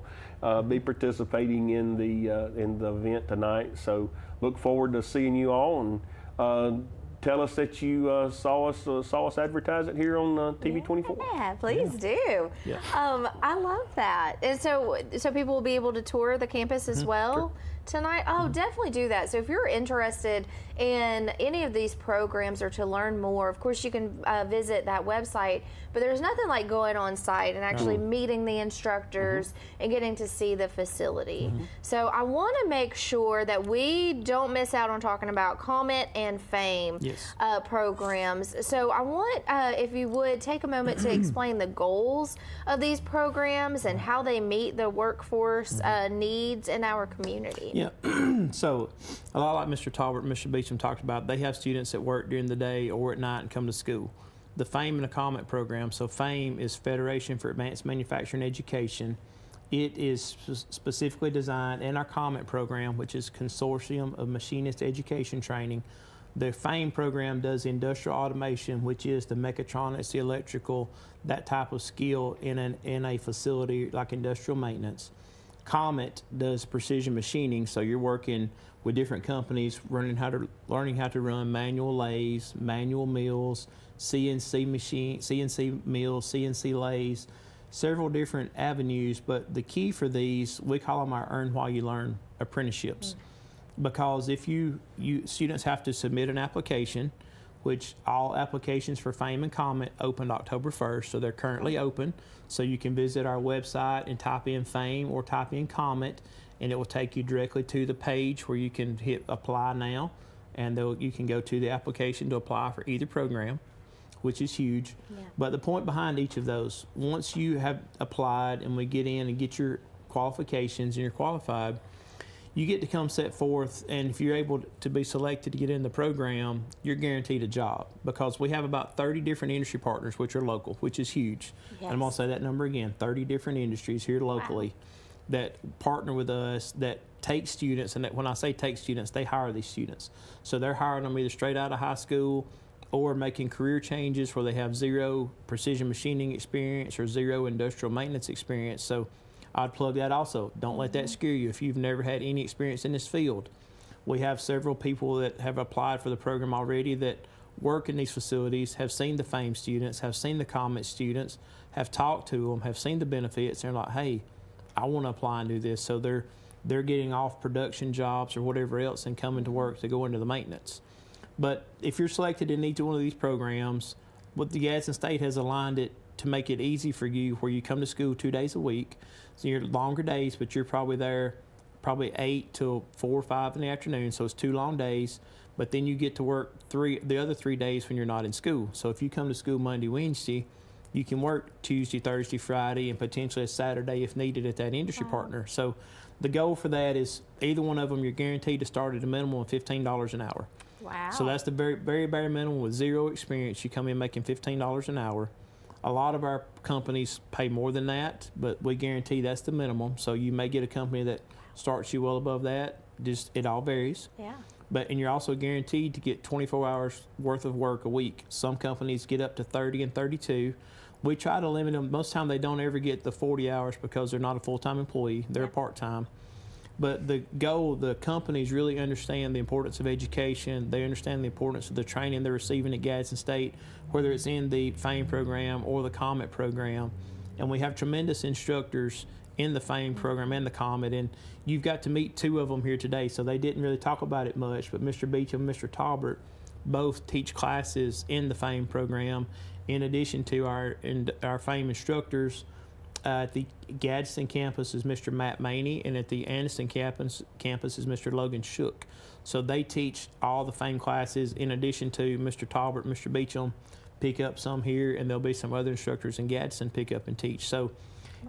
be participating in the event tonight. So look forward to seeing you all, and tell us that you saw us advertise it here on TV 24. Yeah, please do. Yeah. I love that. And so people will be able to tour the campus as well tonight. Oh, definitely do that. So if you're interested in any of these programs or to learn more, of course you can visit that website, but there's nothing like going on site and actually meeting the instructors and getting to see the facility. So I want to make sure that we don't miss out on talking about Comet and Fame programs. So I want, if you would, take a moment to explain the goals of these programs and how they meet the workforce needs in our community. Yeah, so a lot like Mr. Tolbert and Mr. Beecham talked about, they have students that work during the day or at night and come to school. The Fame and the Comet program, so Fame is Federation for Advanced Manufacturing Education. It is specifically designed, in our Comet program, which is Consortium of Machinist Education Training. The Fame program does industrial automation, which is the mechatronics, the electrical, that type of skill in a facility like industrial maintenance. Comet does precision machining, so you're working with different companies, learning how to run manual lathes, manual mills, CNC mills, CNC lathes, several different avenues. But the key for these, we call them our Earn While You Learn apprenticeships, because if students have to submit an application, which all applications for Fame and Comet opened October 1st, so they're currently open. So you can visit our website and type in Fame or type in Comet, and it will take you directly to the page where you can hit Apply Now, and you can go to the application to apply for either program, which is huge. But the point behind each of those, once you have applied and we get in and get your qualifications and you're qualified, you get to come set forth, and if you're able to be selected to get in the program, you're guaranteed a job, because we have about 30 different industry partners which are local, which is huge. And I'm going to say that number again, 30 different industries here locally that partner with us, that take students, and that when I say take students, they hire these students. So they're hiring them either straight out of high school or making career changes where they have zero precision machining experience or zero industrial maintenance experience. So I'd plug that also. Don't let that scare you if you've never had any experience in this field. We have several people that have applied for the program already that work in these facilities, have seen the Fame students, have seen the Comet students, have talked to them, have seen the benefits, and they're like, hey, I want to apply and do this. So they're getting off production jobs or whatever else and coming to work to go into the maintenance. But if you're selected in each one of these programs, what the Gadsden State has aligned it to make it easy for you, where you come to school 2 days a week. So you're longer days, but you're probably there 8 till 4 or 5 in the afternoon, so it's 2 long days. But then you get to work the other 3 days when you're not in school. So if you come to school Monday, Wednesday, you can work Tuesday, Thursday, Friday, and potentially a Saturday if needed at that industry partner. So the goal for that is either one of them, you're guaranteed to start at a minimum of $15 an hour. Wow. So that's the very, very bare minimum. With zero experience, you come in making $15 an hour. A lot of our companies pay more than that, but we guarantee that's the minimum. So you may get a company that starts you well above that. Just, it all varies. Yeah. And you're also guaranteed to get 24 hours worth of work a week. Some companies get up to 30 and 32. We try to limit them. Most of the time they don't ever get the 40 hours because they're not a full-time employee. They're part-time. But the goal, the companies really understand the importance of education. They understand the importance of the training they're receiving at Gadsden State, whether it's in the Fame program or the Comet program. And we have tremendous instructors in the Fame program and the Comet. And you've got to meet 2 of them here today, so they didn't really talk about it much. But Mr. Beecham and Mr. Tolbert both teach classes in the Fame program, in addition to our Fame instructors. At the Gadsden campus is Mr. Matt Maney, and at the Anniston campus is Mr. Logan Shook. So they teach all the Fame classes, in addition to Mr. Tolbert, Mr. Beecham pick up some here, and there'll be some other instructors in Gadsden pick up and teach. So,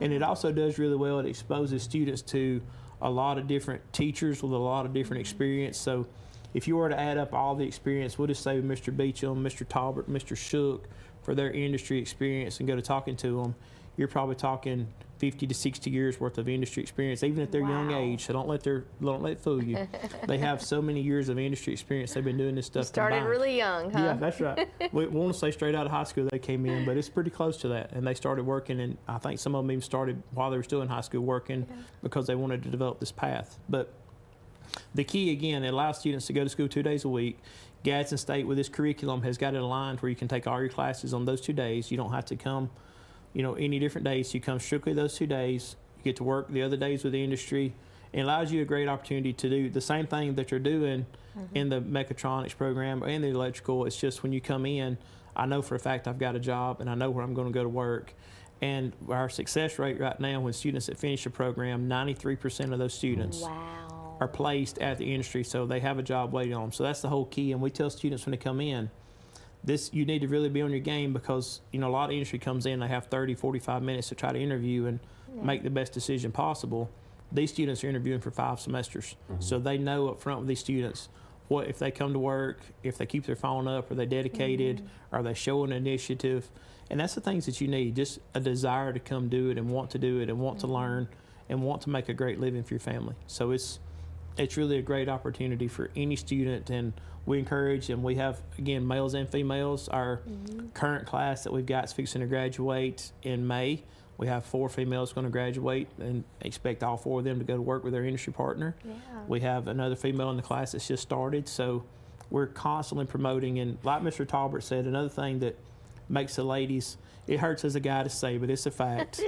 and it also does really well. It exposes students to a lot of different teachers with a lot of different experience. So if you were to add up all the experience, we'll just say Mr. Beecham, Mr. Tolbert, Mr. Shook, for their industry experience and go to talking to them, you're probably talking 50 to 60 years worth of industry experience, even at their young age. So don't let it fool you. They have so many years of industry experience. They've been doing this stuff. Started combined. really young, huh? Yeah, that's right. We want to say straight out of high school they came in, but it's pretty close to that. And they started working, and I think some of them even started while they were still in high school working because they wanted to develop this path. But the key, again, it allows students to go to school 2 days a week. Gadsden State, with this curriculum, has got it aligned where you can take all your classes on those 2 days. You don't have to come, any different days. You come strictly those 2 days. You get to work the other days with the industry. It allows you a great opportunity to do the same thing that you're doing in the mechatronics program and the electrical. It's just when you come in, I know for a fact I've got a job and I know where I'm going to go to work. And our success rate right now, when students that finish the program, 93% of those students are placed at the industry, so they have a job waiting on them. So that's the whole key. And we tell students when they come in, you need to really be on your game because, a lot of industry comes in, they have 30, 45 minutes to try to interview and make the best decision possible. These students are interviewing for 5 semesters. So they know up front with these students what if they come to work, if they keep their phone up, are they dedicated, are they showing initiative? And that's the things that you need, just a desire to come do it and want to learn and want to make a great living for your family. So it's really a great opportunity for any student, and we encourage, and we have, again, males and females. Our current class that we've got is fixing to graduate in May. We have 4 females going to graduate and expect all 4 of them to go to work with their industry partner. We have another female in the class that's just started, so we're constantly promoting. And like Mr. Tolbert said, another thing that makes the ladies, it hurts as a guy to say, but it's a fact.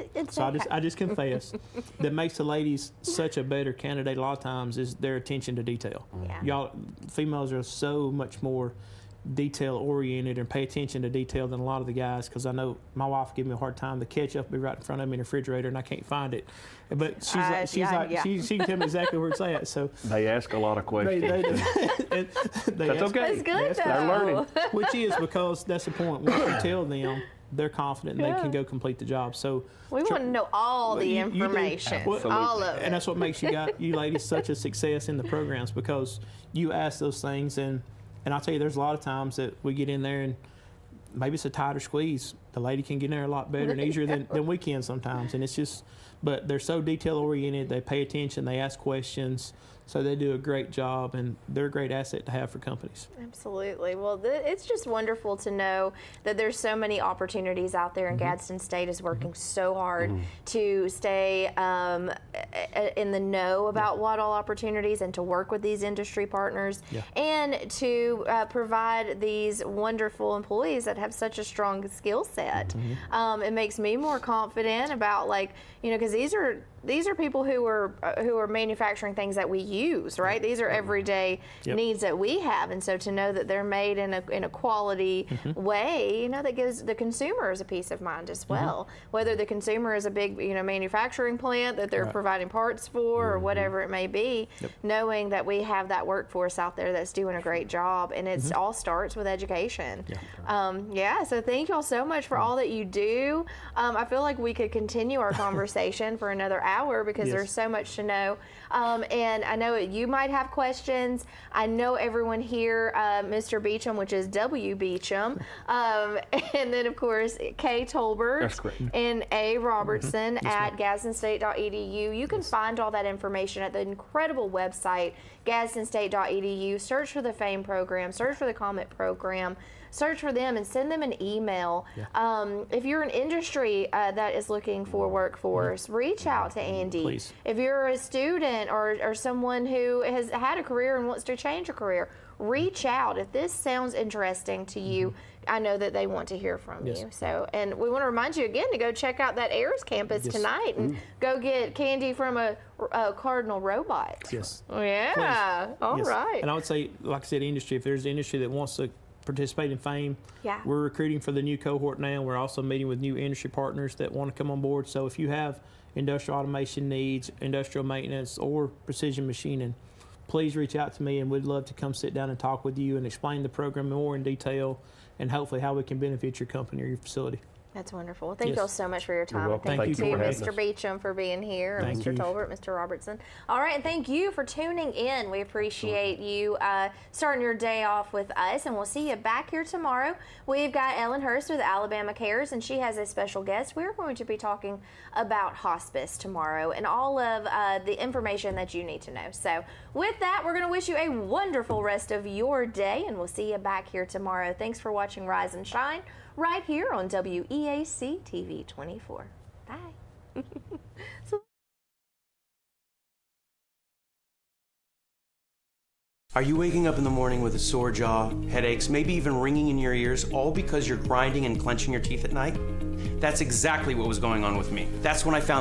I just confess that makes the ladies such a better candidate a lot of times is their attention to detail. Y'all, females are so much more detail oriented and pay attention to detail than a lot of the guys, because I know my wife give me a hard time. The ketchup will be right in front of me in the refrigerator and I can't find it, but she can tell me exactly where it's at. So they ask a lot of questions. That's okay. That's good though. They're learning. Which is because that's the point. Once you tell them, they're confident and they can go complete the job. So we want to know all the information, all of it. And that's what makes you ladies such a success in the programs, because you ask those things, and I'll tell you, there's a lot of times that we get in there and maybe it's a tighter squeeze. The lady can get in there a lot better and easier than we can sometimes. And it's just, but they're so detail oriented. They pay attention. They ask questions. So they do a great job, and they're a great asset to have for companies. Absolutely. Well, it's just wonderful to know that there's so many opportunities out there, and Gadsden State is working so hard to stay in the know about what all opportunities and to work with these industry partners and to provide these wonderful employees that have such a strong skill set. It makes me more confident about, because these are people who are manufacturing things that we use, right? These are everyday needs that we have, and so to know that they're made in a quality way, that gives the consumers a peace of mind as well. Whether the consumer is a big, manufacturing plant that they're providing parts for, or whatever it may be, knowing that we have that workforce out there that's doing a great job, and it all starts with education. So thank y'all so much for all that you do. I feel like we could continue our conversation for another hour because there's so much to know. And I know you might have questions. I know everyone here, Mr. Beecham, which is W. Beecham, and then of course K. Tolbert and A. Robertson at GadsdenState.edu. You can find all that information at the incredible website GadsdenState.edu. Search for the FAME program, search for the COMET program, search for them and send them an email. If you're an industry that is looking for workforce, reach out to Andy. Please. If you're a student or someone who has had a career and wants to change a career, reach out. If this sounds interesting to you, I know that they want to hear from you. So, and we want to remind you again to go check out that Ayers campus tonight and go get candy from a Cardinal robot. Yeah. All right. And I would say, like I said, industry, if there's an industry that wants to participate in FAME, we're recruiting for the new cohort now. We're also meeting with new industry partners that want to come on board. So if you have industrial automation needs, industrial maintenance, or precision machining, please reach out to me, and we'd love to come sit down and talk with you and explain the program more in detail and hopefully how we can benefit your company or your facility. That's wonderful. Well, thank Yes. you all so much for your time. welcome. Thank you Thank you to for having Mr. us. Beecham for being here, and Thank Mr. you. Tolbert, Mr. Robertson. All right, and thank you for tuning in. We appreciate you starting your day off with us, and we'll see you back here tomorrow. We've got Ellen Hurst with Alabama Cares, and she has a special guest. We're going to be talking about hospice tomorrow and all of the information that you need to know. So with that, we're going to wish you a wonderful rest of your day, and we'll see you back here tomorrow. Thanks for watching Rise and Shine right here on WEAC TV 24. Bye. Are you waking up in the morning with a sore jaw, headaches, maybe even ringing in your ears, all because you're grinding and clenching your teeth at night? That's exactly what was going on with me. That's when I found